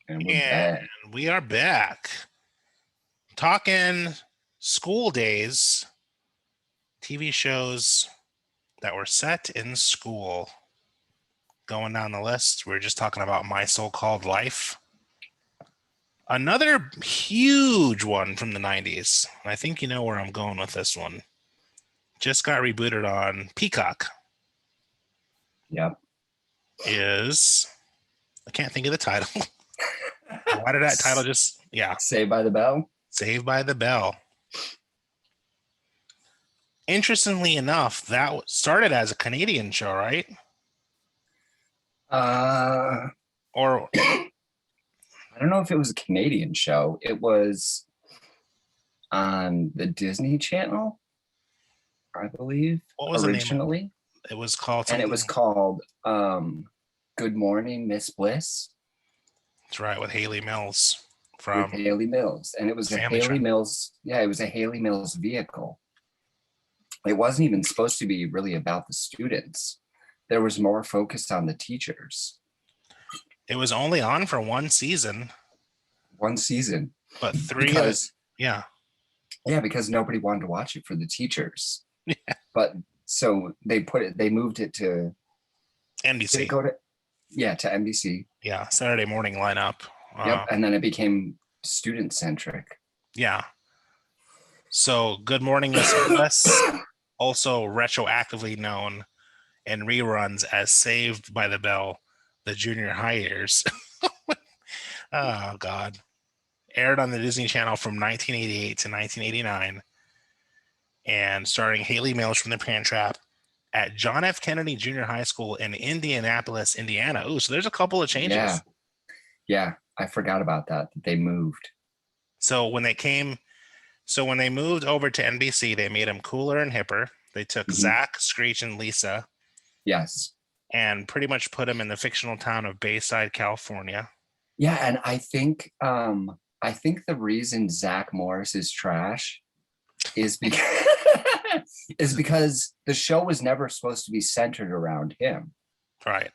And we're And back. we are back talking school days, TV shows that were set in school. Going down the list, we're just talking about My So-Called Life. Another huge one from the 90s. I think you know where I'm going with this one. Just got rebooted on Peacock. Yep. I can't think of the title. Why did that title Saved by the Bell? Saved by the Bell. Interestingly enough, that started as a Canadian show, right? Or I don't know if it was a Canadian show. It was on the Disney Channel, I believe, what was originally. the name? It was called And something. it was called Good Morning, Miss Bliss. That's right, with Haley Mills with Haley Mills. And it was a Haley Trend. Mills. Yeah, it was a Haley Mills vehicle. It wasn't even supposed to be really about the students. There was more focused on the teachers. It was only on for one season. But because because nobody wanted to watch it for the teachers. Yeah. But so they moved it to NBC. Did it go to NBC. Yeah, Saturday morning lineup. Yep, and then it became student centric. Yeah. So Good Morning Miss Bliss, also retroactively known in reruns as Saved by the Bell, the junior high years. Oh, God. Aired on the Disney Channel from 1988 to 1989 and starring Haley Mills from The Parent Trap at John F. Kennedy Junior High School in Indianapolis, Indiana. Ooh, so there's a couple of changes. Yeah, I forgot about that. They moved. So when they moved over to NBC, they made them cooler and hipper. They took Zach, Screech, and Lisa. Yes. And pretty much put them in the fictional town of Bayside, California. Yeah, and I think the reason Zach Morris is trash is because the show was never supposed to be centered around him. Right.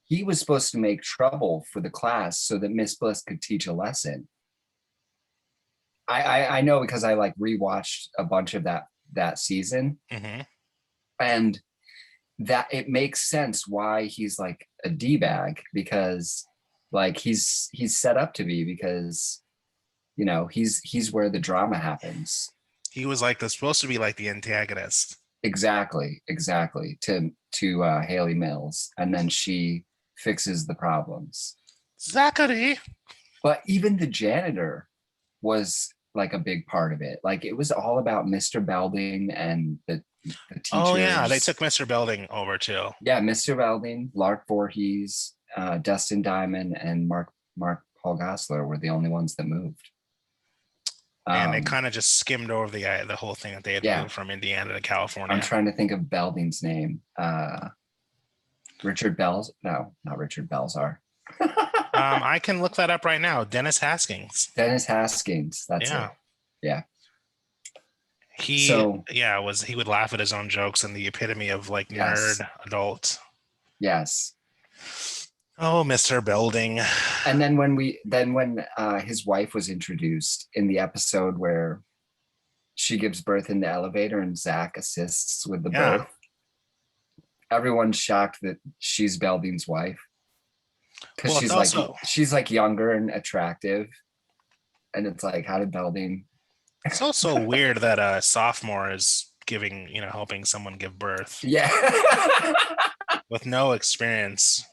He was supposed to make trouble for the class so that Miss Bliss could teach a lesson. I know because I rewatched a bunch of that season, and that it makes sense why he's like a D-bag, because he's set up to be, because he's where the drama happens. He was supposed to be like the antagonist. Exactly to Haley Mills, and then she fixes the problems. Zachary. But even the janitor was a big part of it. It was all about Mr. Belding and the teachers. Oh yeah, they took Mr. Belding over too. Yeah, Mr. Belding, Lark Voorhees, Dustin Diamond, and Mark Paul Gosselaar were the only ones that moved. And they kind of just skimmed over the whole thing that they had moved from Indiana to California. I'm trying to think of Belding's name. Richard Belz? No, not Richard Belzar. I can look that up right now. Dennis Haskins. That's it. Yeah. He would laugh at his own jokes and the epitome of nerd adult. Yes. Oh, Mr. Belding. And then when his wife was introduced in the episode where she gives birth in the elevator and Zach assists with the birth, everyone's shocked that she's Belding's wife. Because she's younger and attractive. And it's how did Belding... It's also weird that a sophomore is helping someone give birth. Yeah. With no experience.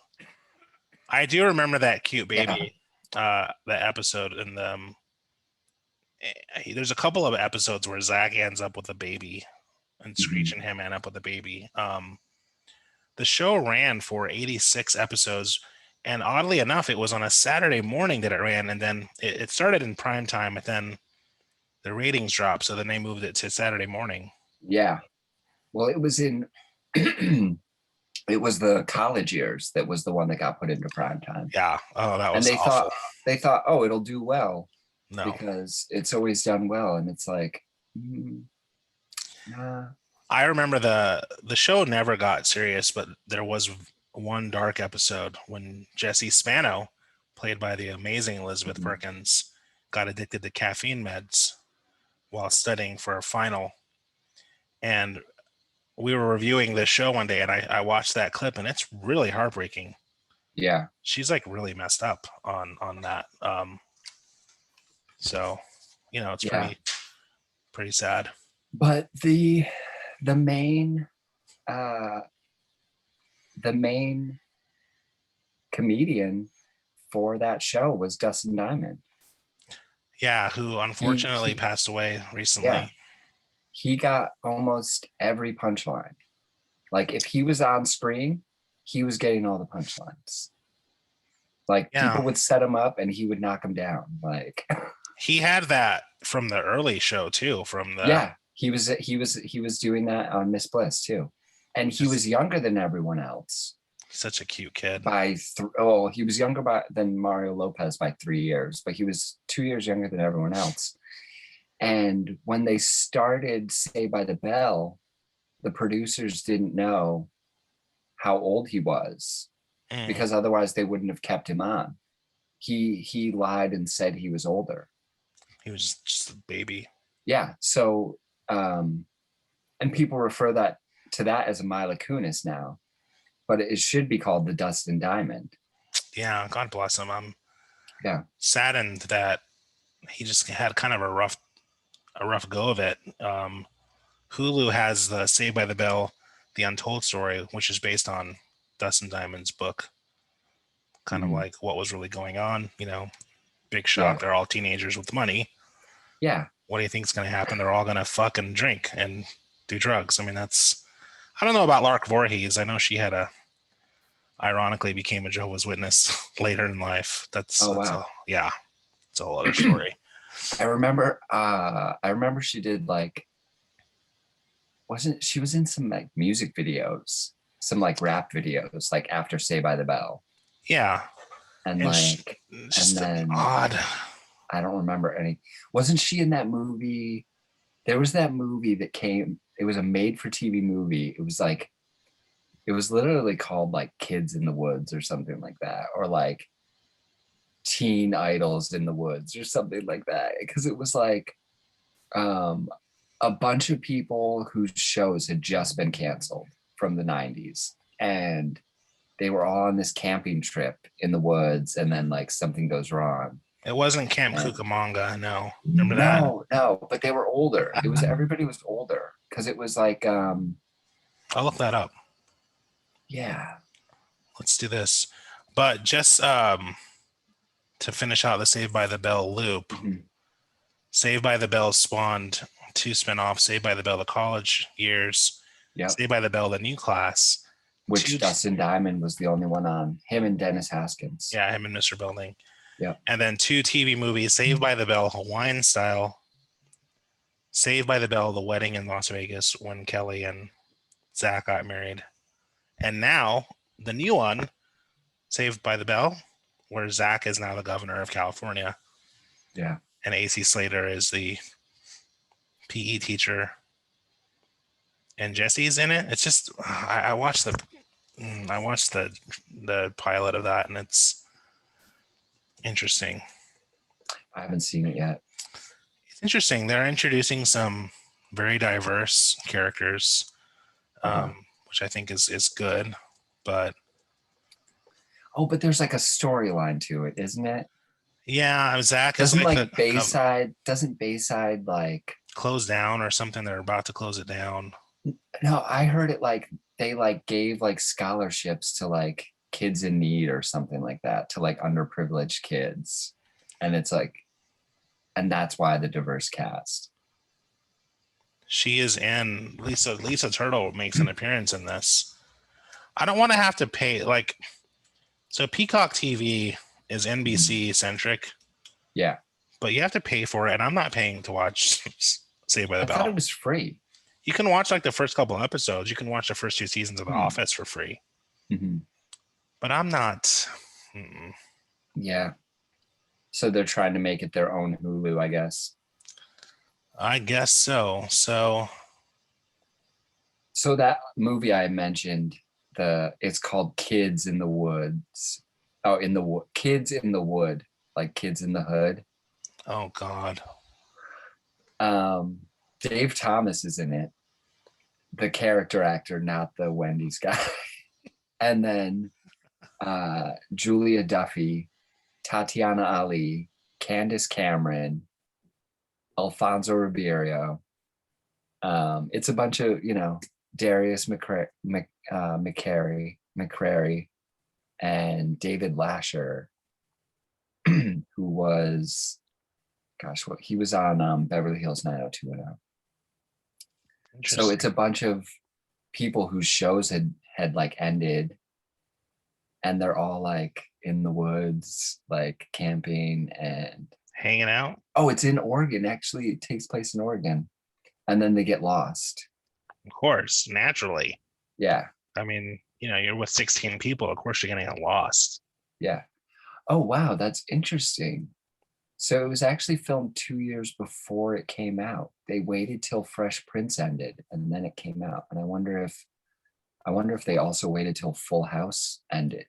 I do remember that cute baby, that episode in there's a couple of episodes where Zach ends up with a baby and Screech and him end up with a baby. The show ran for 86 episodes, and oddly enough, it was on a Saturday morning that it ran, and then it started in prime time, and then the ratings dropped, so then they moved it to Saturday morning. Yeah. Well, it was in... It was the college years that was the one that got put into prime time. Yeah. Oh, that was awful. They thought, oh, it'll do well. No. Because it's always done well. And it's nah. I remember the show never got serious, but there was one dark episode when Jesse Spano played by the amazing Elizabeth Perkins, got addicted to caffeine meds while studying for a final. And we were reviewing this show one day, and I watched that clip, and it's really heartbreaking. Yeah. She's like really messed up on that. So, it's pretty sad. But the main comedian for that show was Dustin Diamond. Yeah, who unfortunately passed away recently. Yeah. He got almost every punchline. Like if he was on screen, he was getting all the punchlines. Like people would set him up and he would knock him down. Like he had that from the early show too. He was doing that on Miss Bliss too. And he was younger than everyone else. Such a cute kid. He was younger than Mario Lopez by 3 years, but he was 2 years younger than everyone else. And when they started Saved by the Bell, the producers didn't know how old he was because otherwise they wouldn't have kept him on. He lied and said he was older. He was just a baby. Yeah. So, and people refer to that as a Mila Kunis now, but it should be called the Dustin Diamond. Yeah. God bless him. I'm saddened that he just had kind of a rough go of it. Hulu has the Saved by the Bell, The Untold Story, which is based on Dustin Diamond's book. Kind of like what was really going on, big shock. Yeah. They're all teenagers with money. Yeah. What do you think is going to happen? They're all going to fuck and drink and do drugs. I mean, I don't know about Lark Voorhees. I know she ironically became a Jehovah's Witness later in life. It's a whole other story. I remember she did she was in some like music videos, some like rap videos, like after Saved by the Bell. Yeah. And then odd. I don't remember any. Wasn't she in that movie? There was that movie that came, it was a made for TV movie. It was literally called like Kids in the Woods or something like that. Or like Teen Idols in the Woods or something like that. Because it was like a bunch of people whose shows had just been canceled from the 90s. And they were all on this camping trip in the woods, and then like something goes wrong. It wasn't Camp Cucamonga, no. Remember that? No, but they were older. Everybody was older because it was like I'll look that up. Yeah. Let's do this. But just to finish out the Saved by the Bell loop, Saved by the Bell spawned 2 spinoffs: Saved by the Bell, The College Years, Saved by the Bell, The New Class. Which Dustin Diamond was the only one on. Him and Dennis Haskins. Yeah, him and Mr. Belding. Yeah. And then 2 TV movies: Saved by the Bell, Hawaiian Style, Saved by the Bell, The Wedding in Las Vegas, when Kelly and Zach got married. And now the new one, Saved by the Bell, where Zach is now the governor of California. Yeah. And AC Slater is the PE teacher. And Jesse's in it. It's just I watched the pilot of that, and it's interesting. I haven't seen it yet. It's interesting. They're introducing some very diverse characters, which I think is good. But but there's like a storyline to it, isn't it? Yeah, Zach doesn't like Bayside. Doesn't Bayside like close down or something? They're about to close it down. No, I heard it like they like gave like scholarships to like kids in need or something like that, to like underprivileged kids. And it's like, and that's why the diverse cast. She is in Lisa Turtle makes an appearance in this. I don't want to have to pay so Peacock TV is NBC centric. Yeah. But you have to pay for it, and I'm not paying to watch Saved by the Bell. I thought it was free. You can watch like the first couple of episodes. You can watch the first 2 seasons of The Office for free. Mm-hmm. But I'm not. Yeah. So they're trying to make it their own Hulu, I guess. I guess so. So that movie I mentioned, it's called Kids in the Woods. Oh, in the Kids in the Wood, like Kids in the Hood. Oh God. Dave Thomas is in it, the character actor, not the Wendy's guy. And then Julia Duffy, Tatiana Ali, Candace Cameron, Alfonso Ribeiro. It's a bunch of, Darius McCrary, and David Lasher, who was, he was on Beverly Hills 90210. So it's a bunch of people whose shows had like ended, and they're all like in the woods, like camping and hanging out. Oh, it's in Oregon. Actually, it takes place in Oregon, and then they get lost. Of course, naturally. Yeah. I mean, you're with 16 people. Of course, you're gonna get lost. Yeah. Oh, wow, that's interesting. So it was actually filmed 2 years before it came out. They waited till Fresh Prince ended, and then it came out. And I wonder if they also waited till Full House ended.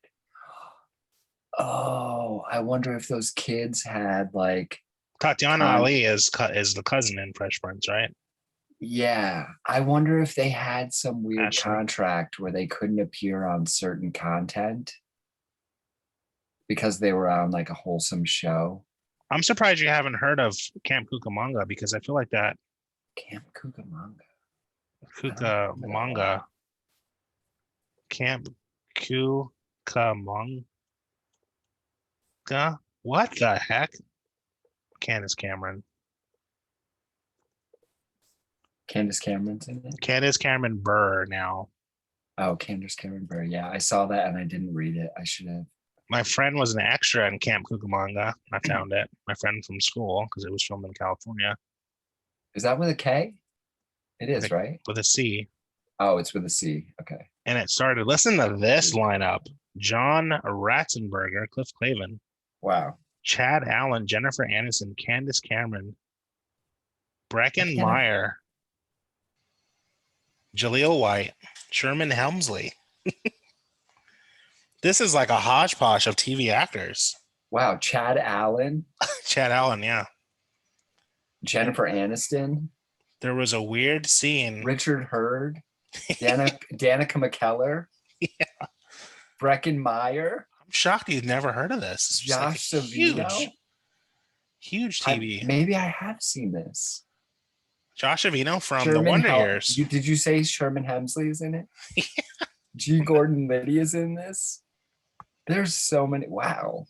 Oh, I wonder if those kids had like Tatiana Ali is the cousin in Fresh Prince, right? Yeah, I wonder if they had some weird contract where they couldn't appear on certain content because they were on like a wholesome show. I'm surprised you haven't heard of Camp Cucamonga, because I feel like that Camp Cucamonga. Camp Cucamonga. What the heck? Candace Cameron's in it. Candace Cameron Burr now. Oh, Candace Cameron Burr. Yeah, I saw that and I didn't read it. I should have. My friend was an extra in Camp Cucamonga. I found it. My friend from school, because it was filmed in California. Is that with a K? It is, right? With a C. Oh, it's with a C. Okay. And it started. Listen to this lineup: John Ratzenberger, Cliff Clavin. Wow. Chad Allen, Jennifer Aniston, Candace Cameron, Breckin Meyer, Jaleel White, Sherman Hemsley. This is like a hodgepodge of TV actors. Wow, Chad Allen. Chad Allen, yeah. Jennifer Aniston. There was a weird scene. Richard Hurd. Danica McKellar. Yeah. Breckin Meyer. I'm shocked you've never heard of this. Josh Savino. Huge TV. Maybe I have seen this. Josh Savino from The Wonder Years. Did you say Sherman Hemsley is in it? Yeah. G. Gordon Liddy is in this. There's so many. Wow.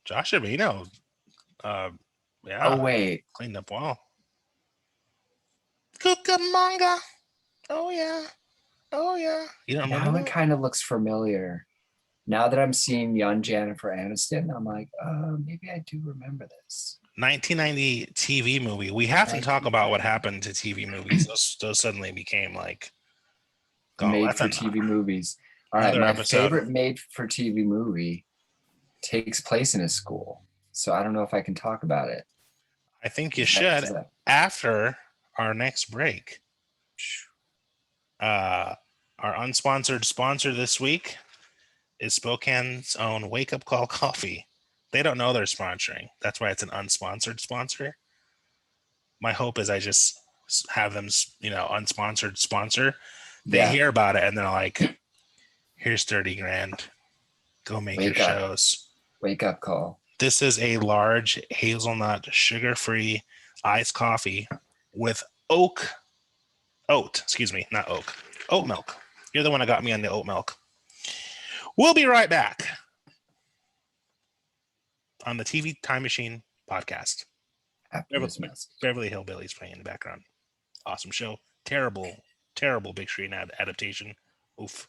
Josh Savino. Yeah. Oh, wait. Cleaned up well. Cucamonga. Oh, yeah. Oh, yeah. You don't remember Now that? it kind of looks familiar. Now that I'm seeing young Jennifer Aniston, I'm like, maybe I do remember this. 1990 TV movie. We have to talk about what happened to TV movies. Those suddenly became like made for TV movies. All right, my favorite made for TV movie takes place in a school. So I don't know if I can talk about it. I think you should after our next break. Our unsponsored sponsor this week is Spokane's own Wake Up Call Coffee. They don't know they're sponsoring. That's why it's an unsponsored sponsor. My hope is I just have them, unsponsored sponsor. They hear about it and they're like, here's 30 grand. Go make your shows. Wake up call. This is a large hazelnut, sugar-free iced coffee with oat milk. You're the one that got me on the oat milk. We'll be right back on the TV Time Machine podcast. Beverly Hillbillies playing in the background. Awesome show. Terrible big screen adaptation. Oof.